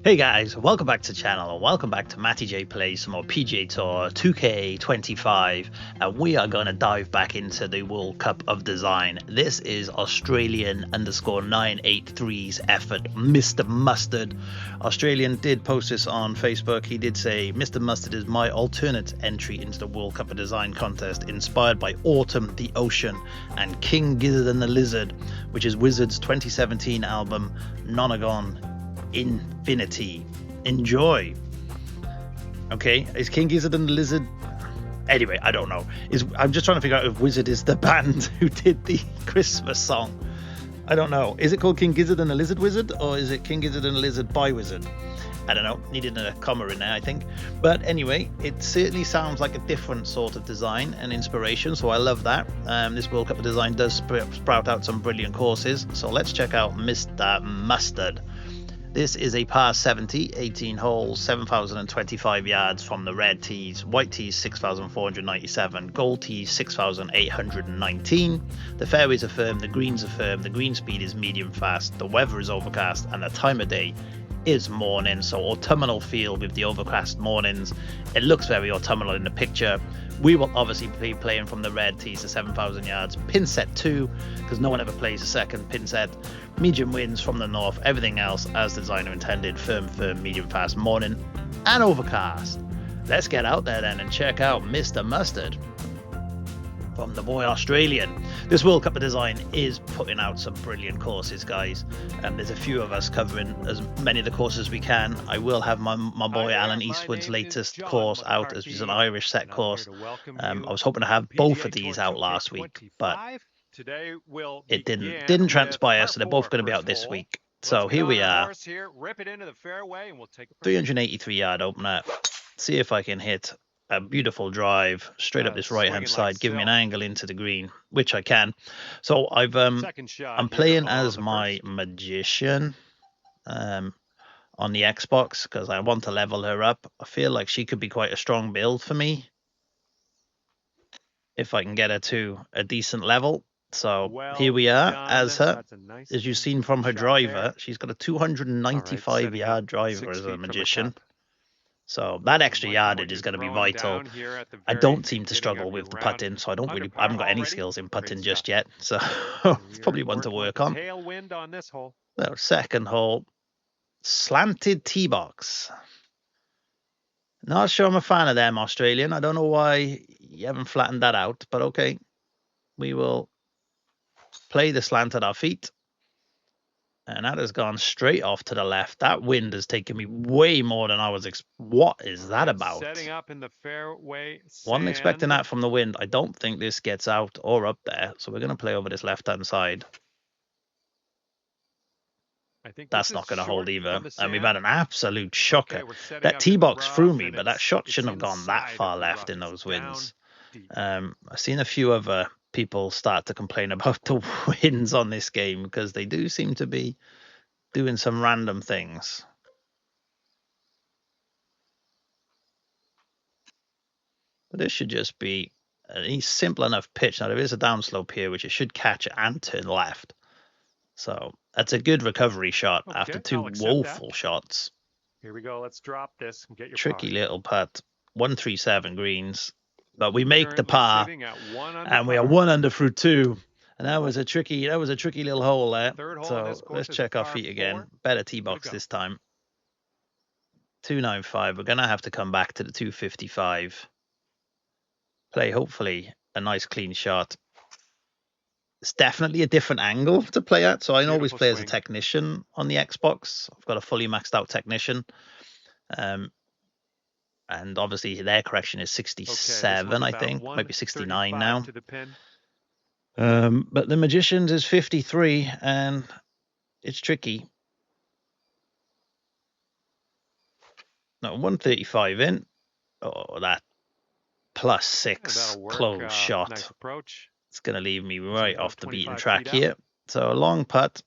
Hey guys, welcome back to the channel and welcome back to Matty J Plays some more PGA Tour 2K25, and we are going to dive back into the World Cup of Design. This is Australian underscore 983's effort, Mr. Mustard. Australian did post this on Facebook. He did say, Mr. Mustard is my alternate entry into the World Cup of Design contest, inspired by Autumn, the Ocean, and King Gizzard and the Lizard, which is Wizard's 2017 album, Nonagon Infinity. Enjoy. Okay, is King Gizzard and the Lizard? Anyway, I don't know. I'm just trying to figure out if Wizard is the band who did the Christmas song. I don't know. Is it called King Gizzard and the Lizard Wizard, or is it King Gizzard and the Lizard by Wizard? I don't know. Needed a comma in there, I think. But anyway, it certainly sounds like a different sort of design and inspiration, so I love that. This World Cup of Design does sprout out some brilliant courses. So let's check out Mr. Mustard. This is a par 70, 18 holes, 7,025 yards from the red tees, white tees 6,497, gold tees 6,819. The fairways are firm, the greens are firm, the green speed is medium fast, the weather is overcast, and the time of day is morning. So autumnal feel with the overcast mornings. It looks very autumnal in the picture. We will obviously be playing from the red tees to 7,000 yards, pin set 2, because no one ever plays a second pin set. Medium winds from the north, everything else as designer intended, firm, medium fast, morning, and overcast. Let's get out there then and check out Mr. Mustard from the boy Australian. This World Cup of Design is putting out some brilliant courses, guys. There's a few of us covering as many of the courses as we can. I will have my boy Alan Eastwood's latest course out, as is an Irish set course. I was hoping to have both of these out last week, but it didn't transpire, so they're both going to be out this week. So here we are, 383 yard opener. See if I can hit a beautiful drive straight up this right hand side, giving me an angle into the green, which I can. So I'm playing as my magician on the Xbox because I want to level her up. I feel like she could be quite a strong build for me if I can get her to a decent level. So here we are as her. As you've seen from her driver, she's got a 295 yard driver as a magician. So that extra yardage is going to be vital. I don't seem to struggle with the putting, so I haven't got any skills in putting just yet. So it's probably one to work on. Well, second hole, slanted tee box. Not sure I'm a fan of them, Australian. I don't know why you haven't flattened that out, but okay. We will play the slant at our feet. And that has gone straight off to the left. That wind has taken me way more than I was. What is that about? Setting up in the fairway. Wasn't expecting that from the wind. I don't think this gets out or up there. So we're going to play over this left-hand side. I think that's not going to hold either. And we've had an absolute shocker. That tee box threw me, but that shot shouldn't have gone that far left in those winds. I've seen a few other people start to complain about the winds on this game because they do seem to be doing some random things. But this should just be a simple enough pitch. Now there is a downslope here which it should catch and turn left. So that's a good recovery shot after two woeful shots. Here we go. Let's drop this and get your tricky little putt. 137 greens. But we make the par, and we are 1 under through 2, and that was a tricky little hole there. So let's check our feet again. Better tee box this time. 295. We're gonna have to come back to the 255. Play hopefully a nice clean shot. It's definitely a different angle to play at. So I always play as a technician on the Xbox. I've got a fully maxed out technician. And obviously their correction is 67, I think. Might be 69 now. But the Magician's is 53, and it's tricky. No, 135 in. Oh, that +6 close shot. Nice approach. It's going to leave me right off the beaten track here. So a long putt.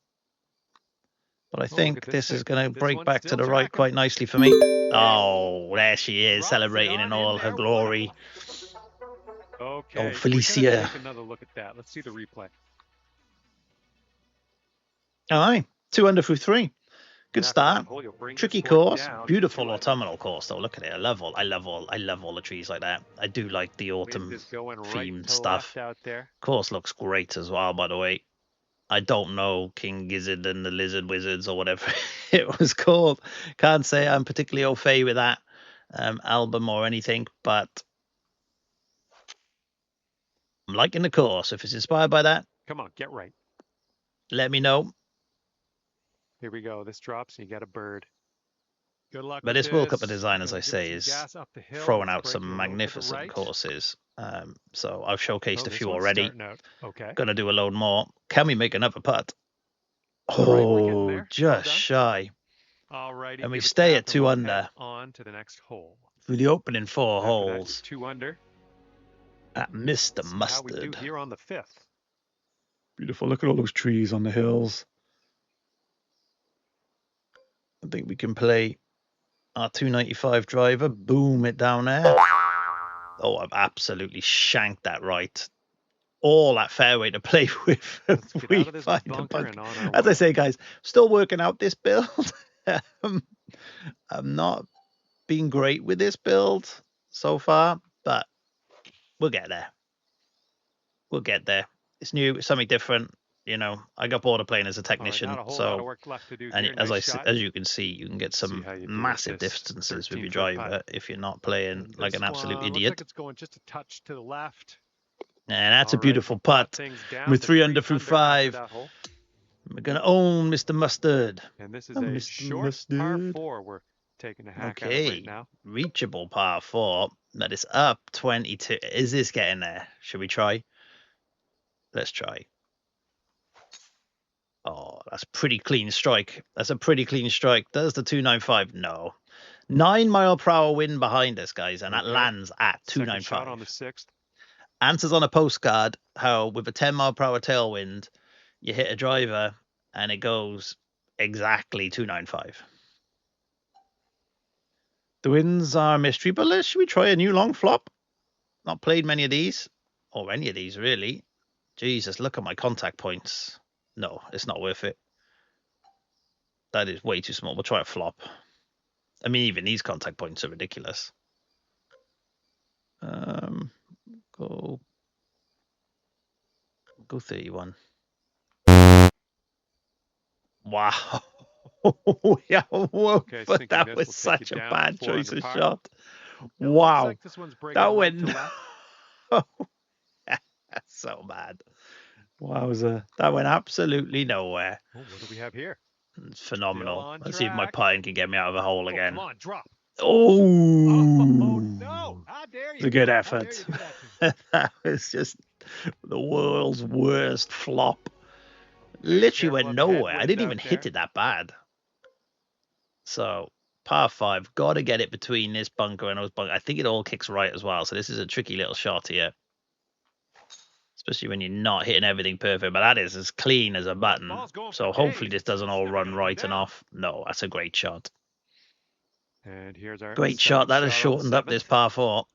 But I think this is going to break back to the right quite nicely for me. Oh, there she is, celebrating in all her glory. Okay. Oh, Felicia. Take another look at that. Let's see the replay. All right, 2 under through 3. Good after that start. hole, you'll bring your Tricky score course. down to Beautiful 2 under. autumnal course, though. Look at it. I love all the trees like that. I do like the Wind autumn is going right themed to stuff. left out there. Course looks great as well, by the way. I don't know King Gizzard and the Lizard Wizards or whatever it was called. Can't say I'm particularly au fait with that album or anything, but I'm liking the course. If it's inspired by that, Come on, get right. let me know. Here we go. This drops and you got a bird. Good luck But with this World Cup of this. Design, You're as gonna I give it say, some is gas up the hill. throwing It's out some breaking a little to the magnificent right. courses. So I've showcased a This few one's already. starting out okay. Gonna do a load more. Can we make another putt? All right, we're getting Oh, there. Well just done. shy. All righty. And we give a stay tap at and 2 we'll under head on to the next hole. for the opening 4 After holes that, 2 under. at Mr. See how we do Mustard. here on the 5th. Beautiful. Look at all those trees on the hills. I think we can play our 295 driver. Boom it down there. Oh, I've absolutely shanked that right. All that fairway to play with. Let's get We out of this find a bunker bunker. and on our As I way. say, guys, still working out this build. I'm not being great with this build so far, but we'll get there. We'll get there. It's new. It's something different. You know, I got bored of playing as a All right, technician, not a whole lot so of work left to do and here. as Nice shot. as you can see, you can get See some how you do with massive this distances with your 13-foot putt. driver if you're not playing And like this an absolute one looks idiot. like it's going just a touch to the left. And that's a All right, beautiful we've brought putt. things down We're to 3 under through after 5. that hole. We're gonna own Mr. Mustard. And this is Oh, a Mr. short par Mustard. 4 we're taking a hack out of Okay, right now. reachable par 4. That is up 22. Is this getting there? Should we try? Let's try. Oh, that's pretty clean strike. That's a pretty clean strike. Does the 295? No. 9 mile per hour wind behind us, guys, and that Okay. lands at Second shot 295. on the 6th. Answers on a postcard how with a 10 mile per hour tailwind, you hit a driver and it goes exactly 295. The winds are a mystery, but should we try a new long flop? Not played many of these, or any of these really. Jesus, look at my contact points. No, it's not worth it. That is way too small. We'll try a flop. I mean, even these contact points are ridiculous. Go 31. Wow. Yeah, whoa, Okay, but that this was will take such you a down bad to 4 choice under of par. shot. It looks Wow. like this one's breaking That right went to left. That's so bad. Wowza. That went absolutely nowhere. Oh, what do we have here? It's phenomenal. on Let's see if my track. putting can get me out of a hole Oh, again. come on, drop. Oh, No. How dare you? It's a good How dare effort. you do that to me? That was just the world's worst flop. Very Literally went careful of the nowhere. I headwinds didn't out even hit there. it that bad. So, par 5, got to get it between this bunker and those bunkers. I think it all kicks right as well. So this is a tricky little shot here. Especially when you're not hitting everything perfect. But that is as clean as a button. So hopefully this doesn't all run right and off. No, that's a great shot. And here's our Great shot. That has shortened up this par 4.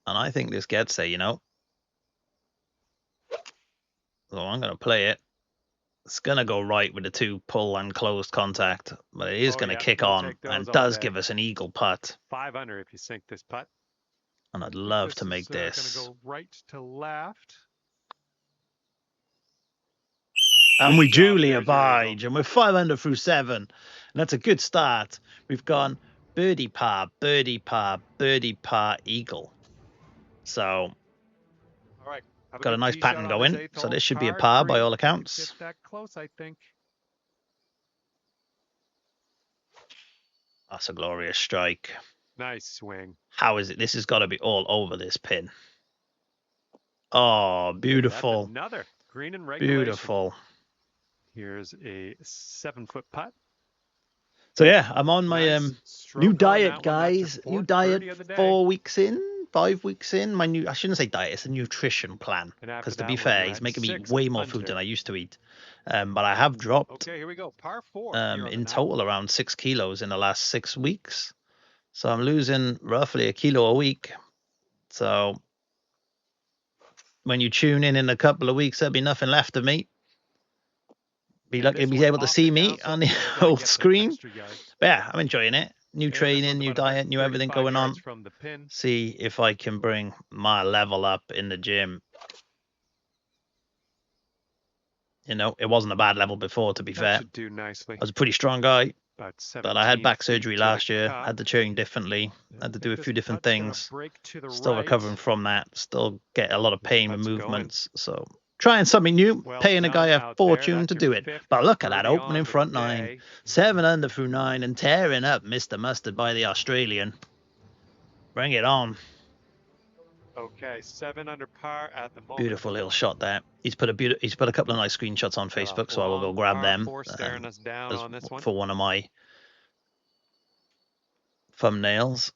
And I think this gets there, you know. So I'm going to play it. It's going to go right with the 2 pull and closed contact. But it is going to kick on and does give us an eagle putt. 5 under if you sink this putt. And I'd love to make this. Going to go right to left. And we duly abide. And we're 5 under through 7. And that's a good start. We've gone birdie par, birdie par, birdie par, eagle. So, all right, got a nice pattern going. So this should be a par by all accounts. Get that close, I think. That's a glorious strike. Nice swing. How is it? This has got to be all over this pin. Oh, beautiful. That's another green and regulation. Beautiful. Here's a 7-foot putt. So yeah, I'm on my new diet, guys. New diet, 4 weeks in, 5 weeks in. My new, I shouldn't say diet, it's a nutrition plan. Because to be fair, he's making me eat way more food than I used to eat. But I have dropped, okay, here we go. Par 4. in total around 6 kilos in the last 6 weeks. So I'm losing roughly a kilo a week. So when you tune in a couple of weeks, there'll be nothing left of me. Be lucky to be able to see me on the old screen. Extra yards. But yeah, I'm enjoying it. New And this training, one's new about diet, new everything 135 going on. yards from the pin. See if I can bring my level up in the gym. You know, it wasn't a bad level before, to be fair. Should do nicely. I was a pretty strong guy, About but I had back 17 surgery feet to the last year. cup. Had to train differently. I Had to think do a this few different putt's gonna things. break to the Still right. recovering from that. Still get a lot of This pain with putt's going. movements. So trying something new. Well Paying a done guy a out there. fortune That's to your do it. fifth But look at that birdie on opening the front day. nine. 7 under through 9 and tearing up Mr. Mustard by the Australian. Bring it on. Okay, 7 under par at the moment. Beautiful little shot there. He's put a couple of nice screenshots on Facebook, so I will go grab them for one of my thumbnails.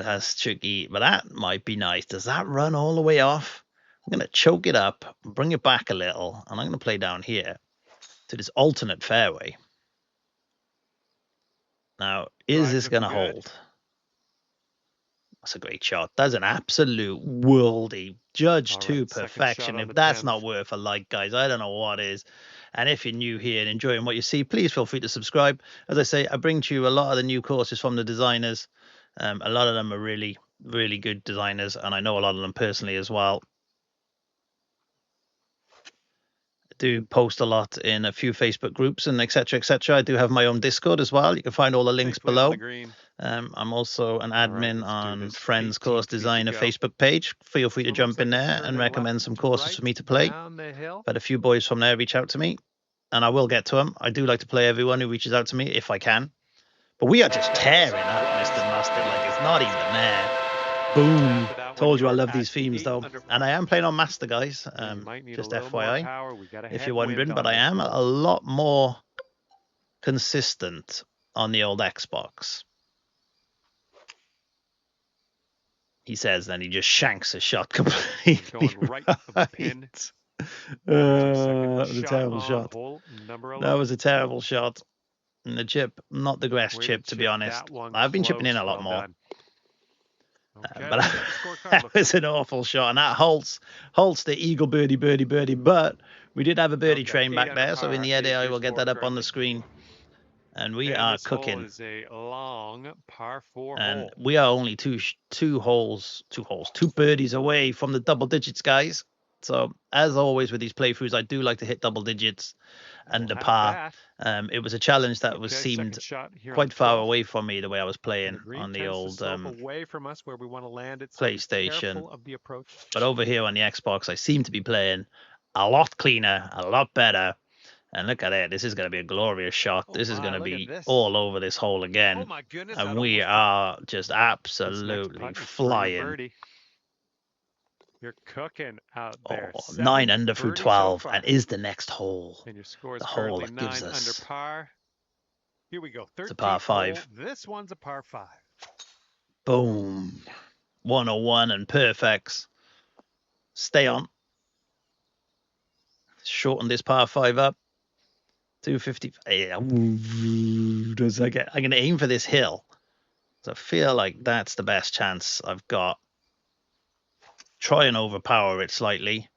That's tricky, but that might be nice. Does that run all the way off? I'm going to choke it up, bring it back a little, and I'm going to play down here to this alternate fairway. Now, is this going to hold? That's a great shot. That's an absolute worldy. Judged to perfection. If that's not worth a like, guys, I don't know what is. And if you're new here and enjoying what you see, please feel free to subscribe. As I say, I bring to you a lot of the new courses from the designers. A lot of them are really, really good designers, and I know a lot of them personally as well. I do post a lot in a few Facebook groups and etc. etc. I do have my own Discord as well. You can find all the links below. I'm also an admin on Friends Course Designer Facebook page. Feel free to jump in there and recommend some courses for me to play. But a few boys from there reach out to me, and I will get to them. I do like to play everyone who reaches out to me if I can. But we are just tearing up Mr. Mustard like it's not even there. Boom. Told you I love these themes though. And I am playing on Master, guys. Just FYI, if you're wondering. But I am a lot more consistent on the old Xbox. He says, then he just shanks a shot completely. Going right to the pin. That was a terrible shot. That was a terrible shot. And the chip, not the grass chip, to be honest. I've been chipping in a lot more. But that was an awful shot. And that Holt's the eagle birdie. But we did have a birdie train back there. So in the edit, I will get that up on the screen. And we are cooking. Is a long par 4 and hole. We are only two birdies away from the double digits, guys. So as always with these playthroughs, I do like to hit double digits under par. It was a challenge that seemed quite far away from me the way I was playing on the old away from us where we want to land it, PlayStation. Of the approach. But over here on the Xbox, I seem to be playing a lot cleaner, a lot better. And look at it. This is going to be a glorious shot. This is going to be all over this hole again. Oh my goodness, and we are just absolutely flying. You're cooking out there. 9 under through 12, so and is the next hole. And your score is the hole that gives 9 us. under par. Here we go. It's a par 5. Hole. This one's a par 5. Boom. 101 and perfects. Stay on. Shorten this par 5 up. 250. Yeah. I'm going to aim for this hill. So I feel like that's the best chance I've got. Try and overpower it slightly.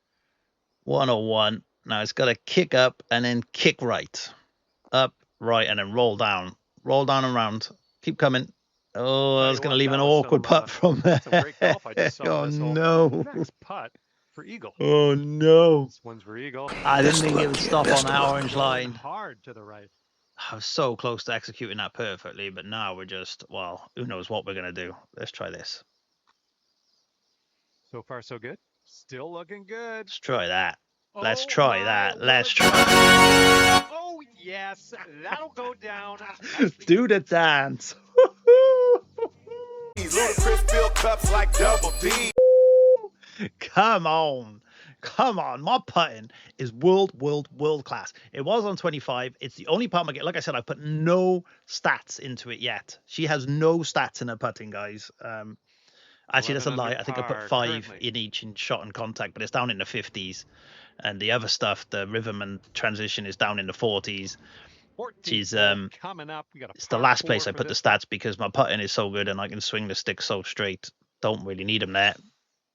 101. Now it's got to kick up and then kick right. Up, right, and then roll down. Roll down and round. Keep coming. Oh, I was going to leave an awkward putt from there. Oh, no. Next putt for eagle. Oh, no. This one's for eagle. I didn't think it would stop on that orange line. Hard to the right. I was so close to executing that perfectly, but now we're just, well, who knows what we're going to do. Let's try this. So far, so good. Still looking good. Let's try that. Let's try that. Let's try. Oh, yes. That'll go down. Do the dance. Come on. Come on. My putting is world class. It was on 25. It's the only putt I get. Like I said, I put no stats into it yet. She has no stats in her putting, guys. Actually, that's a lie. I think I put 5 in each in shot and contact, but it's down in the 50s. And the other stuff, the rhythm and transition, is down in the 40s. She's coming up. It's the last place I put the stats because my putting is so good and I can swing the stick so straight. Don't really need them there.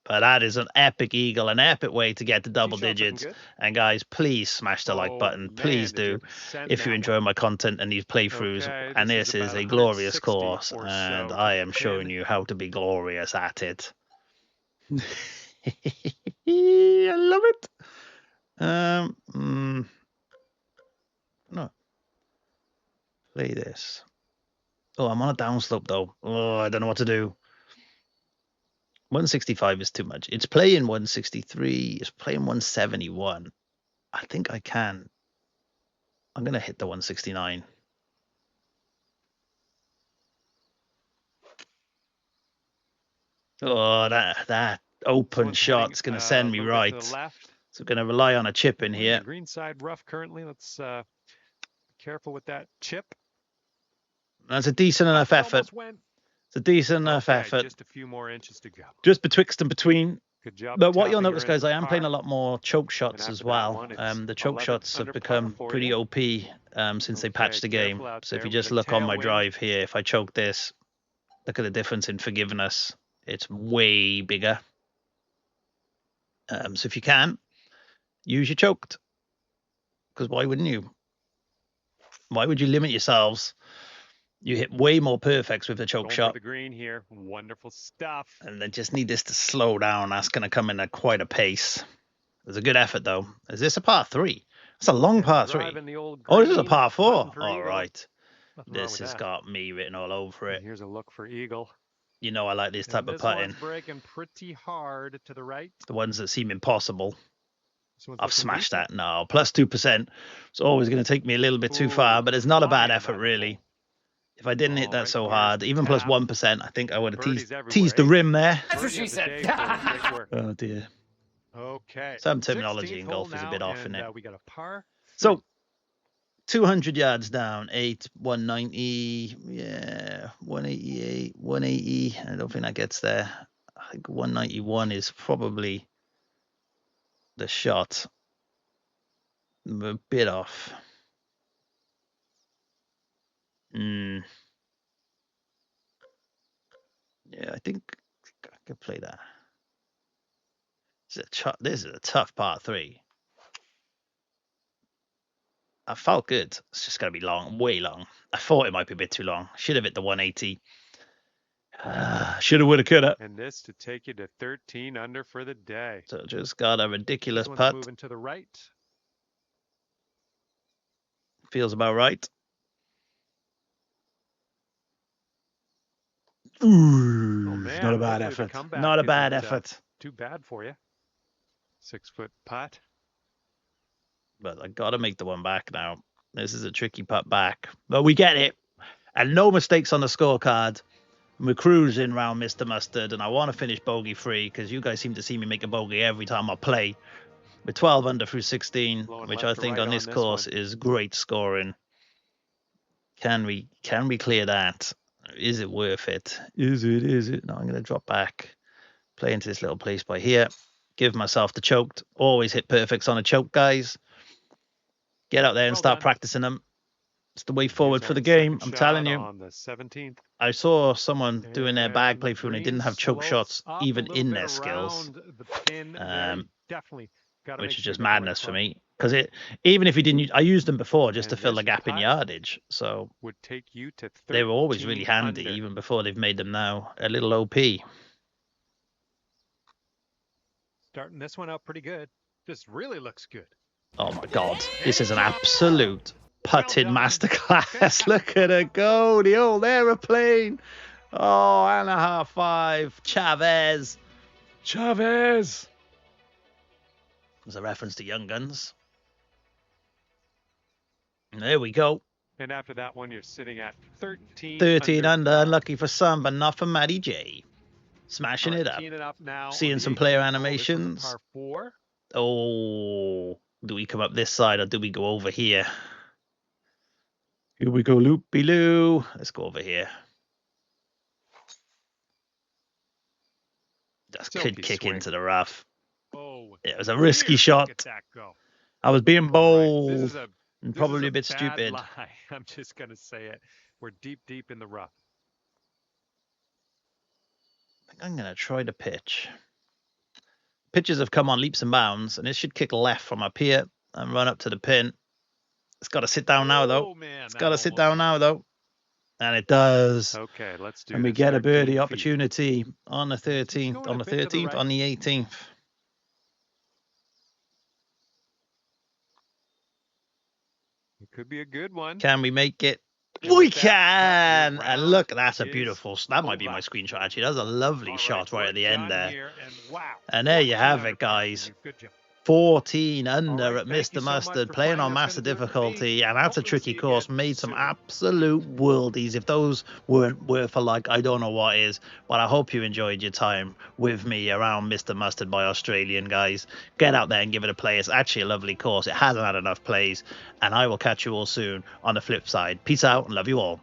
But that is an epic eagle, an epic way to get to double Tee shot's looking digits. good. And guys, please smash the like Oh, button. Please man, did you do. ever send If you that enjoy one? my content and these playthroughs. Okay, And this this is is about a glorious 160 course. or And so to I the am showing pin. you how to be glorious at it. I love it. No. Play this. Oh, I'm on a downslope though. Oh, I don't know what to do. 165 is too much. It's playing 163. It's playing 171. I think I can. I'm going to hit the 169. Oh, that open shot's going to send me right. To the left. So we're going to rely on a chip in We're here. the green side rough currently. Let's be careful with that chip. That's a decent enough effort. It's a decent enough effort. Just a few more inches to go. Just betwixt and between. Good job. But what you'll notice, guys, I am playing a lot more choke shots as well. The choke shots have become pretty OP since they patched the game. So if you just look on my drive here, if I choke this, look at the difference in forgiveness. It's way bigger. So if you can, use your choked. Because why wouldn't you? Why would you limit yourselves? You hit way more perfects with the choke shot. The green here, wonderful stuff. And they just need this to slow down. That's going to come in at quite a pace. It's a good effort, though. Is this a par 3? That's a long par 3. Oh, this is a par 4. All right. This has got me written all over it. And here's a look for eagle. You know I like this type of putting. This one's breaking pretty hard to the right. The ones that seem impossible. I've smashed that. No, plus 2%. It's always going to take me a little bit too far, but it's not a bad effort, really. If I didn't hit that so hard, even plus 1%, I think I would have teased the rim there. That's what she said. Oh, dear. Okay. Some terminology in golf is a bit off in it. We got a par. So, 200 yards down, 8, 190, yeah, 188, 180. I don't think that gets there. I think 191 is probably the shot. I'm a bit off. Yeah, I think I could play that. This is a tough par 3. I felt good. It's just going to be long, way long. I thought it might be a bit too long. Should have hit the 180. Should have, would have, could have. And this to take you to 13 under for the day. So just got a ridiculous putt. Moving to the right. Feels about right. Ooh, oh, man. Not a bad effort. Not a bad effort. Too bad for you. 6-foot putt. But I got to make the one back now. This is a tricky putt back. But we get it. And no mistakes on the scorecard. We're cruising around Mr. Mustard. And I want to finish bogey free because you guys seem to see me make a bogey every time I play. With 12 under through 16, which I think on this course is great scoring. Can we clear that? Is it worth it? Is it? No, I'm going to drop back. Play into this little place by here. Give myself the choked. Always hit perfects on a choke, guys. Get out there and start practicing them. It's the way forward for the game. I'm telling you. On the 17th. I saw someone doing their bag playthrough and they didn't have choke shots even in their skills. Which is just madness for me. Because even if you didn't, I used them before just to fill the gap in yardage. So would take you to they were always really handy, even before they've made them now a little OP. Starting this one out pretty good. This really looks good. Oh my God, this is an absolute putting masterclass. Look at it go, the old aeroplane. Oh, and a half 5. Chavez. There's a reference to Young Guns. And there we go. And after that one, you're sitting at 13. 13 under. Unlucky for some, but not for Matty J. Smashing it up. Seeing some player animations. Par 4. Oh, do we come up this side or do we go over here? Here we go, loopy-loo. Let's go over here. Just could kick into the rough. Oh, it was a risky shot. I was being bold and probably a bit stupid. I'm just going to say it. We're deep in the rough. I think I'm going to try to pitch. Pitches have come on leaps and bounds, and it should kick left from up here and run up to the pin. It's got to sit down now, though. Oh, man, It's that got to sit almost down went now, in. though. And it does. Okay, let's do And we this. get a 13 birdie feet. opportunity on the And it keeps 13th, going on a the bit to the 13th, on right. the 18th. It could be a good one. Can we make it? And We with that putt, can! your And round look, that's a is beautiful. That might be over. my screenshot, actually. That's a lovely All shot right at good the end done there. here, and wow, And there you 14 have under it, par for guys. you. Good job. 14 All under right, at thank you Mr. so much Mustard, for playing on playing. That's master gonna do it for me. difficulty, and that's a Hoping to tricky see you course. again Made some soon. absolute worldies. If those weren't worth a like, I don't know what is. But I hope you enjoyed your time with me around Mr. Mustard by Australian, guys. Get out there and give it a play. It's actually a lovely course. It hasn't had enough plays, and I will catch you all soon on the flip side. Peace out and love you all.